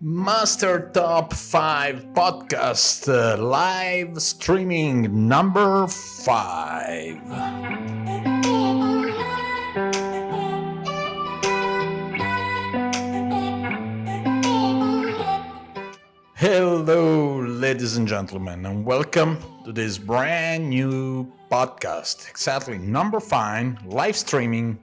Master Top 5 podcast live streaming number 5. Hello, ladies and gentlemen, and welcome to this brand new podcast. Exactly number 5 live streaming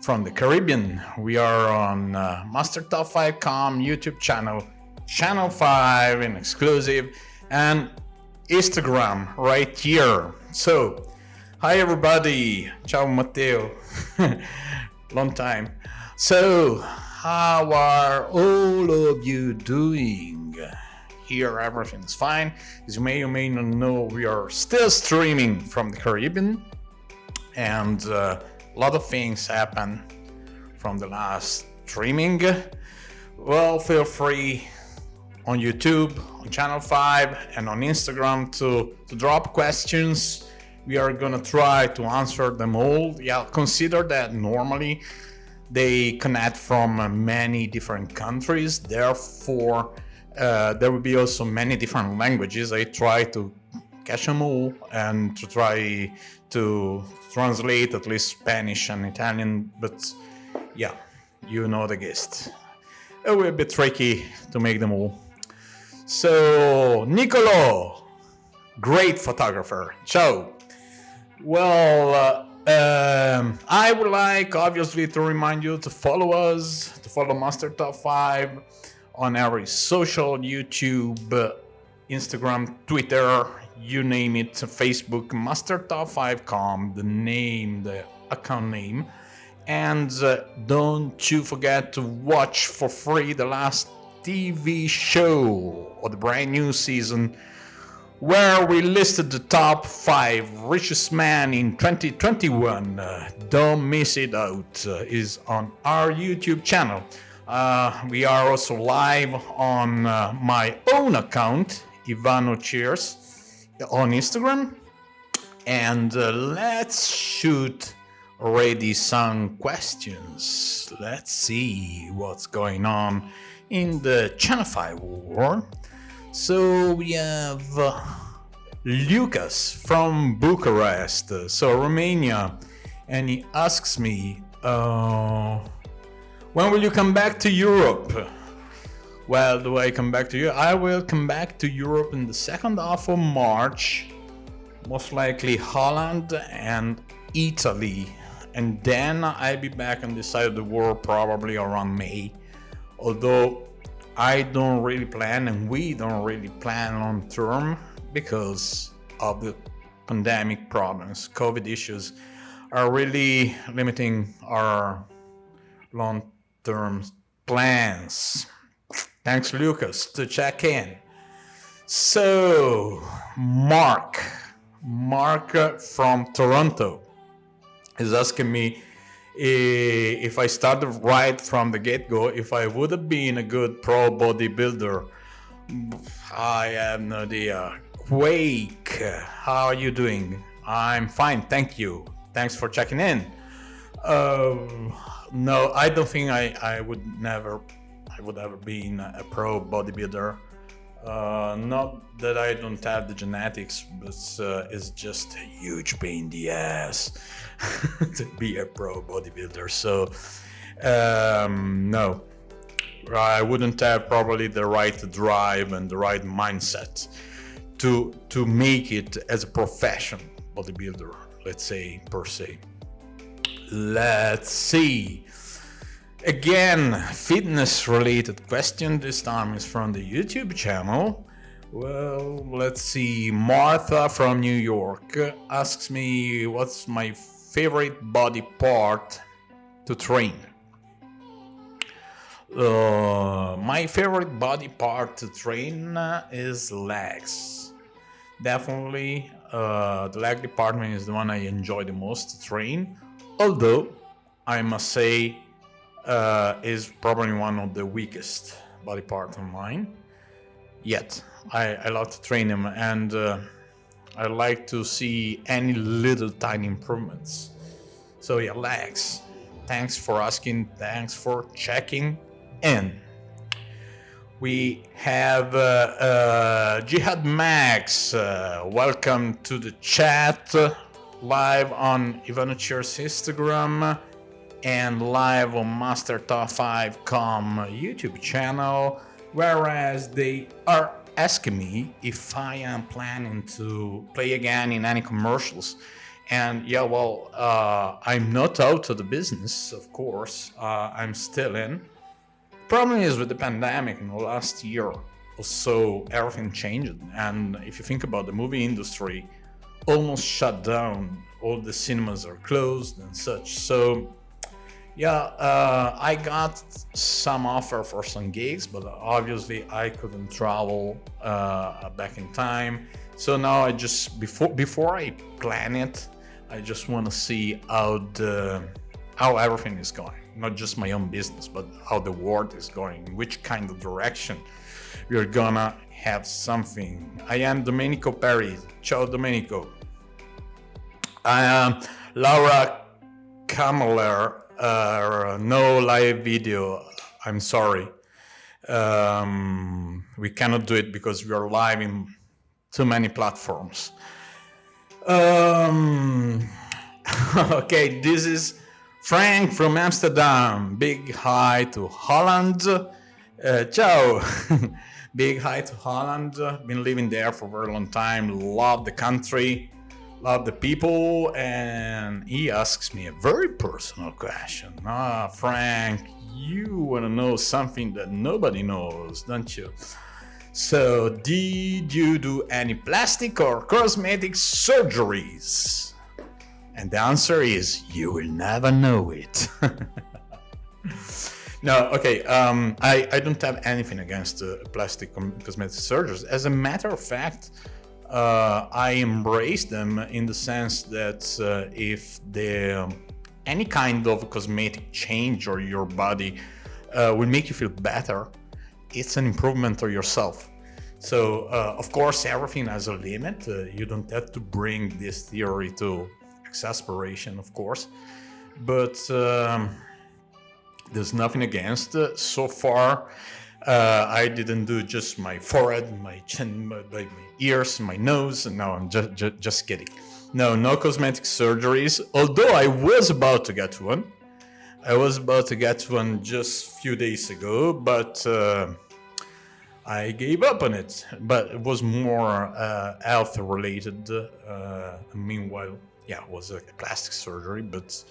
from the Caribbean. We are on Master Top 5.com YouTube channel, Channel 5 in exclusive, and Instagram right here. So, hi everybody. Ciao Matteo. Long time. So, how are all of you doing? Here everything's fine. As you may or may not know, we are still streaming from the Caribbean, and a lot of things happen from the last streaming. Well, feel free on YouTube, on Channel 5, and on Instagram to drop questions. We are gonna try to answer them all. Yeah, consider that normally they connect from many different countries, therefore there will be also many different languages. I try to catch them all and to try to translate at least Spanish and Italian, but yeah, you know the gist. It will be tricky to make them all. So, Nicolo, great photographer. Ciao. Well, I would like obviously to remind you to follow us, to follow Master Top 5 on every social, YouTube, Instagram, Twitter, you name it, Facebook, MasterTop5.com, the account name. And don't you forget to watch for free the last TV show of the brand new season, where we listed the top 5 richest men in 2021. Don't miss it out. Is on our YouTube channel. We are also live on my own account, Ivano Cheers, on Instagram. And let's shoot already some questions. Let's see what's going on in the Channel 5 world. So we have Lucas from Bucharest, so Romania, and he asks me, when will you come back to Europe? Well, do I come back to Europe? I will come back to Europe in the second half of March, most likely Holland and Italy. And then I'll be back on this side of the world probably around May. Although I don't really plan, and we don't really plan long term because of the pandemic problems. COVID issues are really limiting our long-term plans. Thanks, Lucas, to check in. So, Mark from Toronto is asking me if I started right from the get-go, if I would have been a good pro bodybuilder. I have no idea. Quake, how are you doing? I'm fine, thank you. Thanks for checking in. No, I don't think I would ever been a pro bodybuilder. Not that I don't have the genetics, but it's just a huge pain in the ass to be a pro bodybuilder. So, no, I wouldn't have probably the right drive and the right mindset to make it as a professional bodybuilder, let's say, per se. Let's see. Again, fitness related question. This time is from the YouTube channel. Well, let's see. Martha from New York asks me what's my favorite body part to train. My favorite body part to train is legs. Definitely, the leg department is the one I enjoy the most to train. Although, I must say, is probably one of the weakest body parts of mine. Yet, I love to train them, and I like to see any little tiny improvements. So yeah, legs. Thanks for asking. Thanks for checking in. We have Jihad Max. Welcome to the chat. Live on Ivanucher's Instagram and live on MasterTop5.com YouTube channel. Whereas they are asking me if I am planning to play again in any commercials. And yeah, well, I'm not out of the business, of course. I'm still in. Problem is with the pandemic in the last year or so, everything changed. And if you think about the movie industry, almost shut down. All the cinemas are closed and such. So yeah, I got some offer for some gigs, but obviously I couldn't travel back in time. So now I just before I plan it, I just want to see how everything is going. Not just my own business, but how the world is going, which kind of direction we're gonna have something. I am Domenico Perry. Ciao, Domenico. I am Laura Kameler. No live video. I'm sorry. We cannot do it because we are live in too many platforms. Okay, this is Frank from Amsterdam. Big hi to Holland. Ciao. Big hi to Holland. Been living there for a very long time. Love the country. Love the people. And he asks me a very personal question. Frank, you want to know something that nobody knows, don't you? So, did you do any plastic or cosmetic surgeries? And the answer is, you will never know it. No, okay, I don't have anything against plastic cosmetic surgeries. As a matter of fact, I embrace them in the sense that if any kind of cosmetic change or your body will make you feel better, it's an improvement to yourself. So, of course, everything has a limit. You don't have to bring this theory to exasperation, of course, but there's nothing against. So far, I didn't do just my forehead, my chin, my ears, my nose. No, I'm just kidding. No cosmetic surgeries. Although I was about to get one. I was about to get one just a few days ago, but I gave up on it. But it was more health related. Meanwhile, yeah, it was a plastic surgery, but it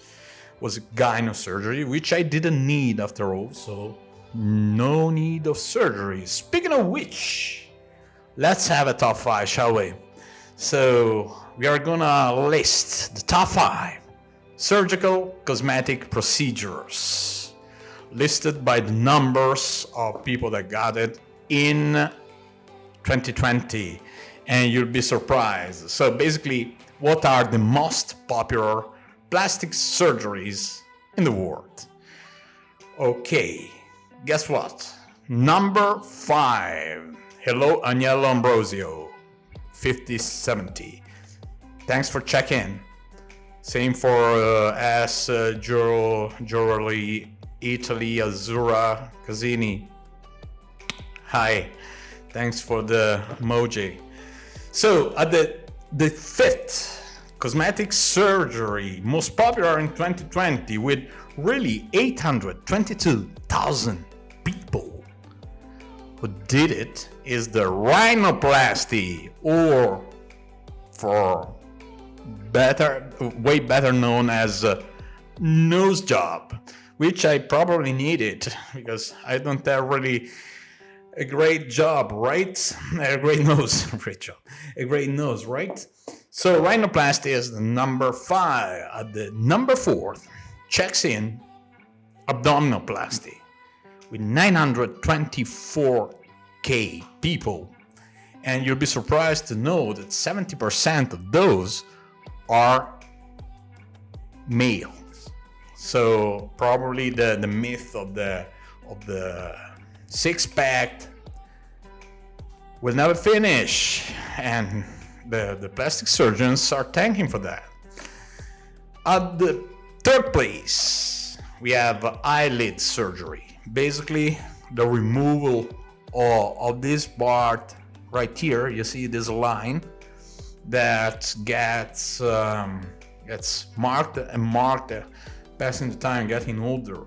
was a gyno surgery, which I didn't need after all, so no need of surgery. Speaking of which, let's have a top 5, shall we? So we are gonna list the top 5 surgical cosmetic procedures listed by the numbers of people that got it in 2020, and you'll be surprised. So basically, what are the most popular plastic surgeries in the world? Okay, guess what? Number 5. Hello, Agnello Ambrosio, 5070. Thanks for checking. Same for S. Gioroli, Italy, Azura, Casini. Hi, thanks for the emoji. So at the 5th cosmetic surgery most popular in 2020 with really 822,000 people who did it is the rhinoplasty, or for way better known as nose job, which I probably needed because I don't have really a great job, right? A great nose, a great nose, right? So rhinoplasty is the number 5. At the number 4 checks in abdominoplasty with 924k people, and you'll be surprised to know that 70% of those are males. So probably the myth of the six-pack will never finish, and the plastic surgeons are thanking for that. At the 3rd place, we have eyelid surgery. Basically, the removal of this part right here, you see this line that gets marked and marked, passing the time, getting older.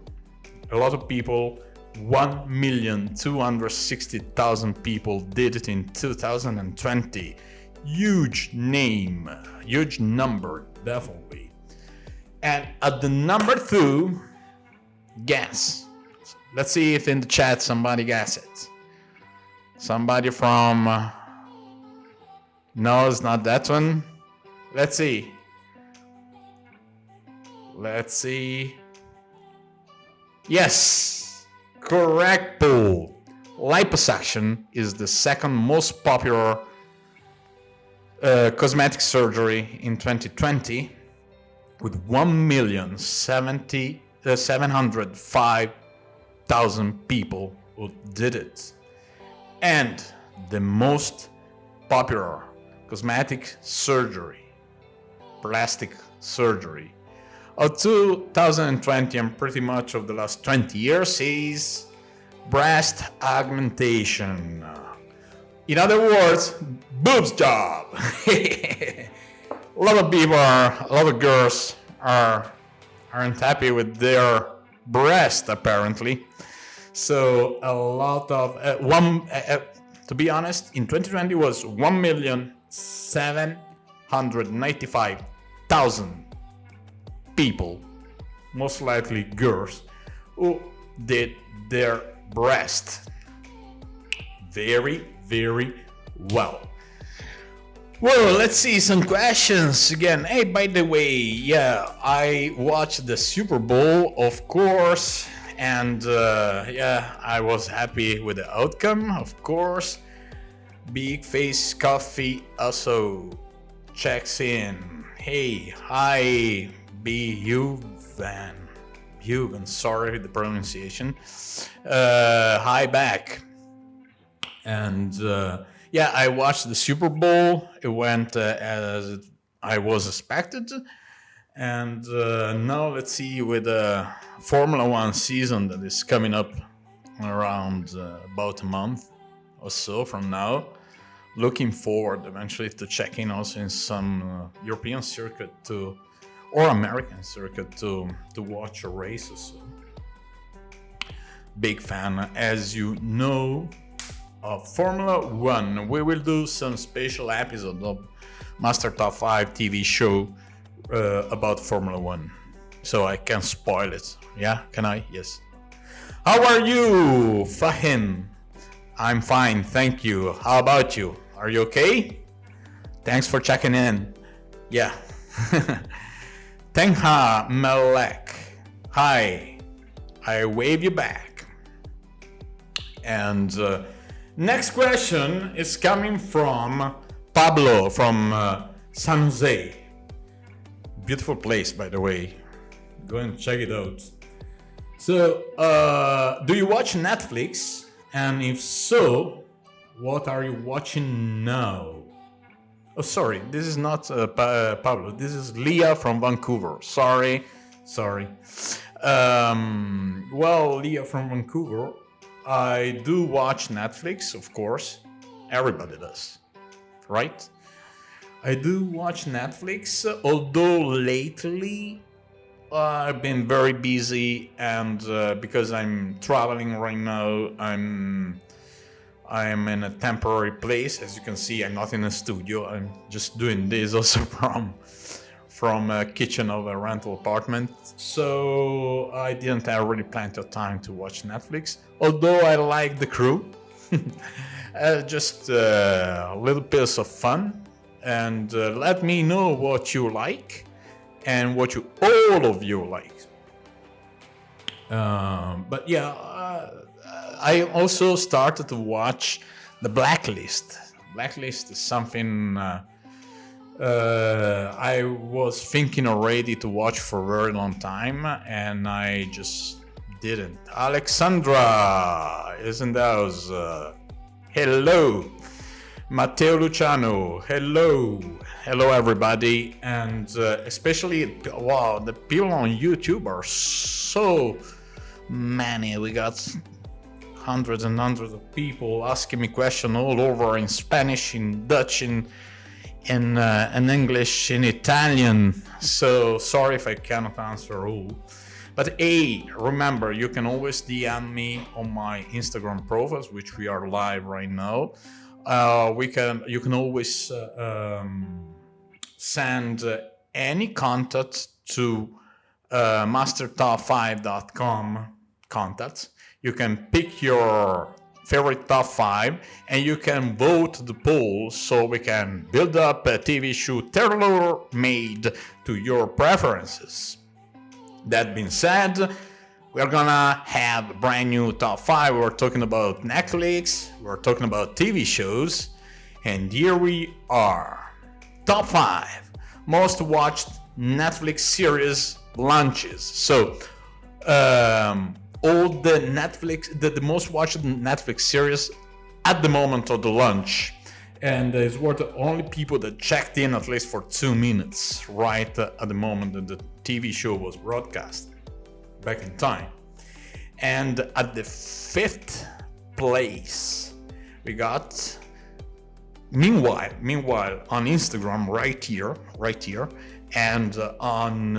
A lot of people, 1,260,000 people did it in 2020. Huge name, huge number, definitely. And at the number 2, guess. Let's see if in the chat somebody guess it. Somebody from... no, it's not that one. Let's see. Yes, correct. Liposuction is the second most popular cosmetic surgery in 2020, with 1,705,000 people who did it. And the most popular cosmetic surgery, plastic surgery of 2020 and pretty much of the last 20 years is breast augmentation. In other words, boobs job. A lot of people a lot of girls aren't happy with their breast apparently. So a lot of to be honest, in 2020 was 1,795,000 people, most likely girls, who did their breast very, very well. Well, let's see some questions again. Hey, by the way, yeah, I watched the Super Bowl, of course, and yeah, I was happy with the outcome, of course. Big Face Coffee also checks in. Hey, hi, Huvan, sorry the pronunciation. Hi back. And yeah, I watched the Super Bowl. It went as I was expected. And now let's see with the Formula One season that is coming up around about a month or so from now. Looking forward eventually to check in also in some European circuit or American circuit to watch a race or so. Big fan, as you know, of Formula One. We will do some special episode of Master Top 5 TV show about Formula One. So I can spoil it. Yeah, can I? Yes. How are you, Fahim? I'm fine, thank you. How about you? Are you okay? Thanks for checking in. Yeah. Tengha Malek. Hi. I wave you back. And next question is coming from Pablo from San Jose. Beautiful place, by the way. Go and check it out. So, do you watch Netflix? And if so, what are you watching now? Oh, sorry, this is not Pablo. This is Leah from Vancouver. Sorry. Well, Leah from Vancouver, I do watch Netflix, of course. Everybody does, right? I do watch Netflix, although lately I've been very busy, and because I'm traveling right now, I'm in a temporary place. As you can see, I'm not in a studio. I'm just doing this also from a kitchen of a rental apartment. So I didn't have really plenty of time to watch Netflix, although I like the crew. Just a little piece of fun. And let me know what you like and what all of you like. But yeah, I also started to watch The Blacklist. Blacklist is something I was thinking already to watch for a very long time, and I just didn't. Alexandra is in the house. Hello. Matteo Luciano, hello everybody, and especially, wow, the people on YouTube are so many. We got hundreds and hundreds of people asking me questions all over in Spanish, in Dutch, in English, in Italian. So sorry if I cannot answer all. But hey, remember, you can always DM me on my Instagram profiles, which we are live right now. You can always send any contact to mastertop5.com contacts. You can pick your favorite top 5 and you can vote the poll so we can build up a TV show tailor-made to your preferences. That being said, we're gonna have a brand new top 5. We're talking about Netflix, we're talking about TV shows, and here we are. Top 5 most watched Netflix series launches. So, all the most watched Netflix series at the moment of the launch. And it's worth the only people that checked in at least for 2 minutes, right at the moment that the TV show was broadcast, back in time. And at the 5th place, we got, meanwhile, on Instagram, right here, and on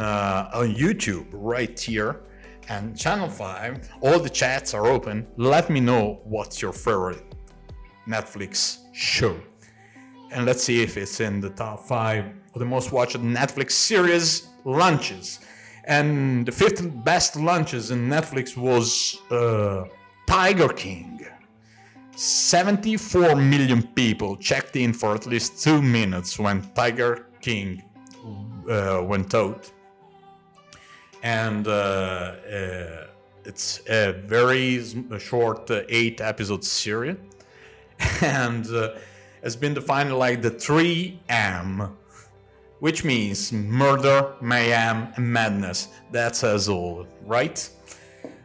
YouTube, right here, and Channel 5, all the chats are open. Let me know what's your favorite Netflix show. And let's see if it's in the top 5 of the most watched Netflix series launches. And the 5th best launches in Netflix was Tiger King. 74 million people checked in for at least 2 minutes when Tiger King went out. And it's a very short 8-episode series. And has been defined like the 3M, which means murder, mayhem, and madness. That says all, right?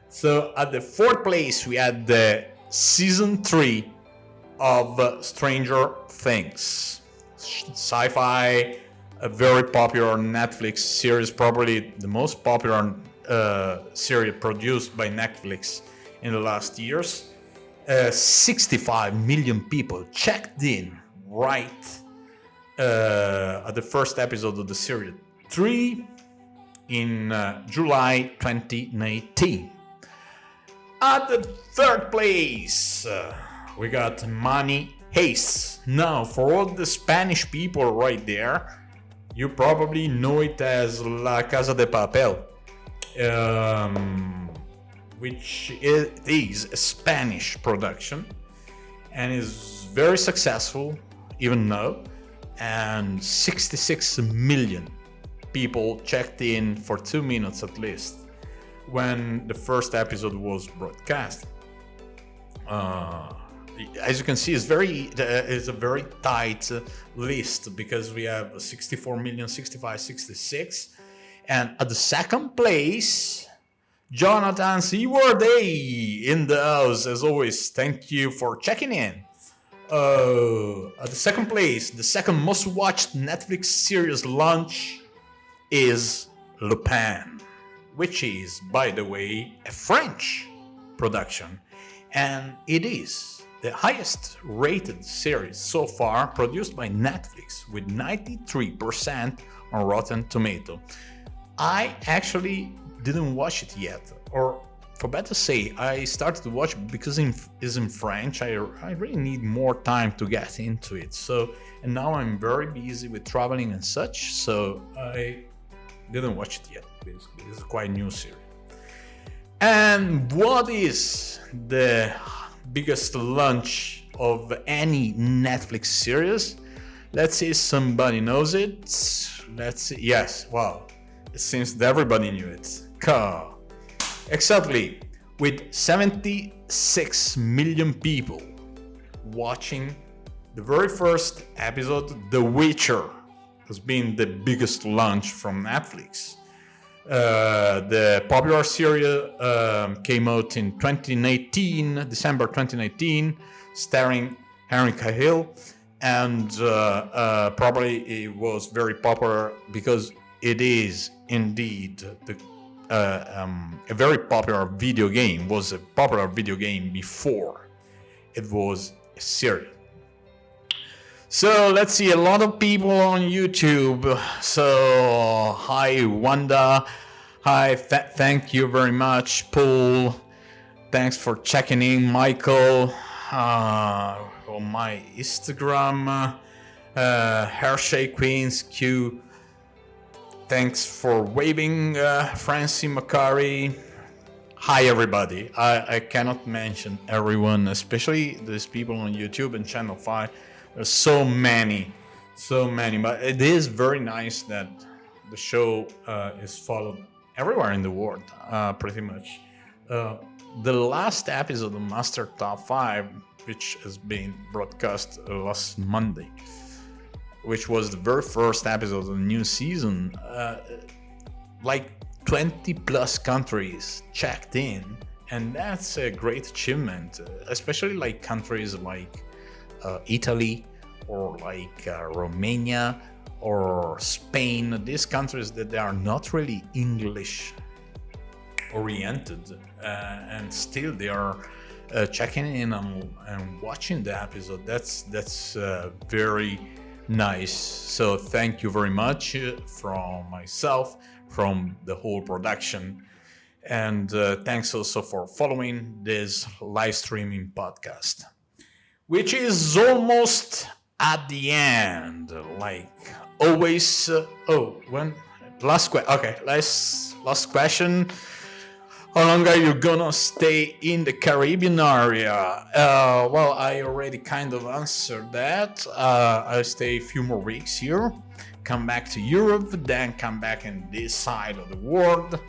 So at the 4th place, we had the season 3 of Stranger Things. Sci-fi, a very popular Netflix series, probably the most popular series produced by Netflix in the last years. 65 million people checked in right at the first episode of the series 3 in July 2019. At the 3rd place, we got Money Heist. Now, for all the Spanish people right there, you probably know it as La Casa de Papel. Which is a Spanish production and is very successful even now, and 66 million people checked in for 2 minutes at least when the first episode was broadcast. As you can see, it's a very tight list because we have 64 million, 65, 66, and at the 2nd place, Jonathan Seaworthy in the house, as always. Thank you for checking in. At the 2nd place, the 2nd most watched Netflix series launch is Lupin, which is, by the way, a French production. And it is the highest rated series so far produced by Netflix, with 93% on Rotten Tomato. I actually didn't watch it yet, or for better say, I started to watch it because it's in French. I really need more time to get into it. So, and now I'm very busy with traveling and such, so I didn't watch it yet. Basically, it's a quite new series. And what is the biggest launch of any Netflix series? Let's see if somebody knows it. Let's see. Yes, wow. It seems that everybody knew it. Exactly, with 76 million people watching the very first episode. The Witcher has been the biggest launch from Netflix. The popular series came out in 2018, December 2019, starring Henry Cavill, and probably it was very popular because it is indeed the a very popular video game, was a popular video game before it was a series. So let's see, a lot of people on YouTube. So hi Wanda, hi, thank you very much. Paul, thanks for checking in. Michael, on my Instagram, Hershey Queens Q, thanks for waving. Francie Macari, hi everybody. I cannot mention everyone, especially these people on YouTube and Channel 5. There's so many, but it is very nice that the show is followed everywhere in the world, pretty much. The last episode of Master Top 5, which has been broadcast last Monday, which was the very first episode of the new season, like 20 plus countries checked in, and that's a great achievement, especially like countries like Italy or like Romania or Spain, these countries that they are not really English oriented, and still they are checking in and watching the episode. That's very nice. So thank you very much from myself, from the whole production, and thanks also for following this live streaming podcast, which is almost at the end, like always. Last question. How long are you gonna stay in the Caribbean area? Well, I already kind of answered that. I'll stay a few more weeks here, come back to Europe, then come back in this side of the world.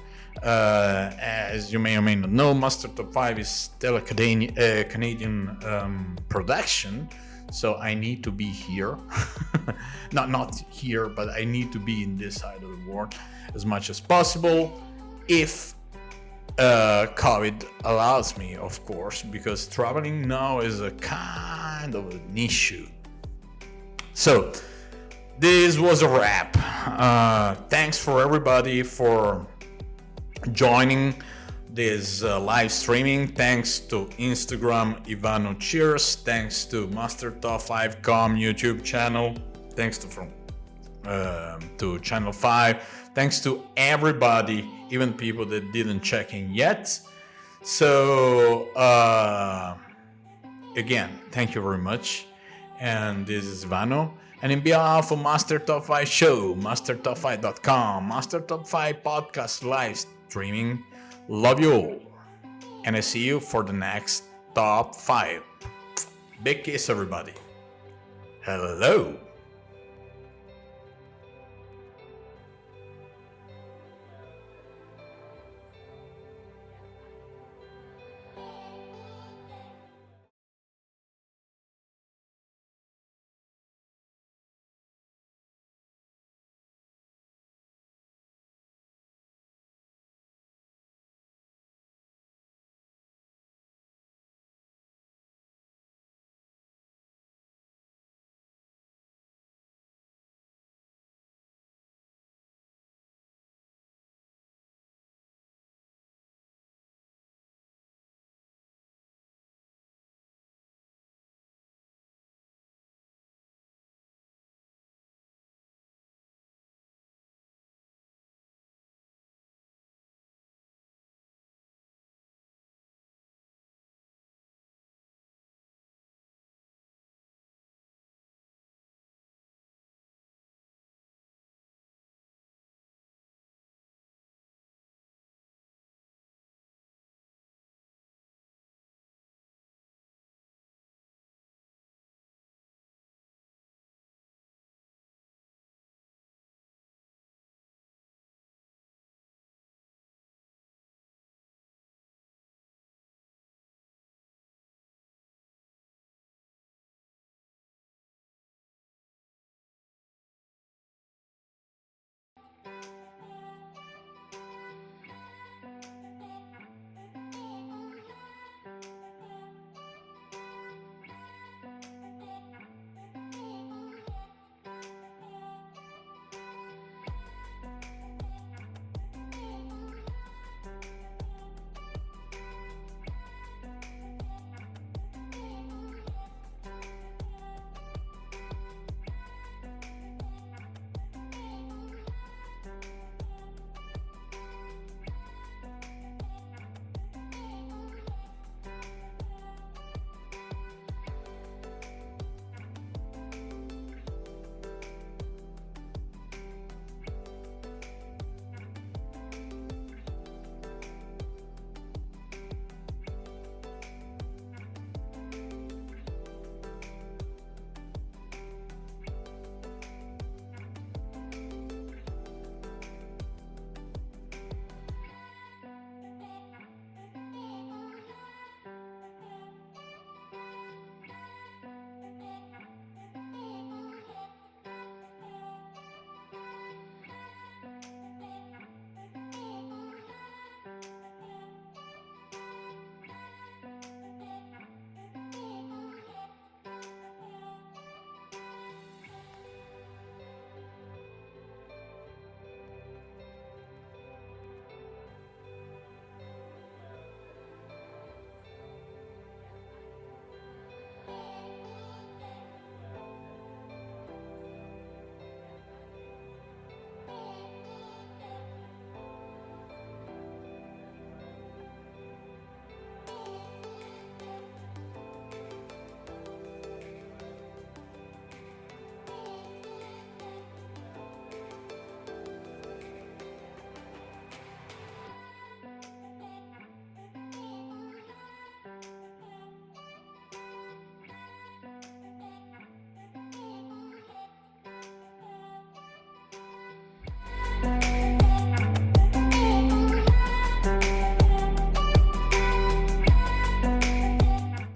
As you may or may not know, Master Top 5 is still a Canadian production, so I need to be here. not here, but I need to be in this side of the world as much as possible, if COVID allows me, of course, because traveling now is a kind of an issue. So this was a wrap. Thanks for everybody for joining this live streaming. Thanks to Instagram, Ivano Cheers. Thanks to Master Top 5.com YouTube channel. Thanks to Channel 5. Thanks to everybody, even people that didn't check in yet. So again, thank you very much. And this is Ivano. And in behalf of Master Top 5 Show, MasterTop5.com, Master Top 5 Podcast live streaming, love you all. And I see you for the next Top 5. Big kiss, everybody. Hello.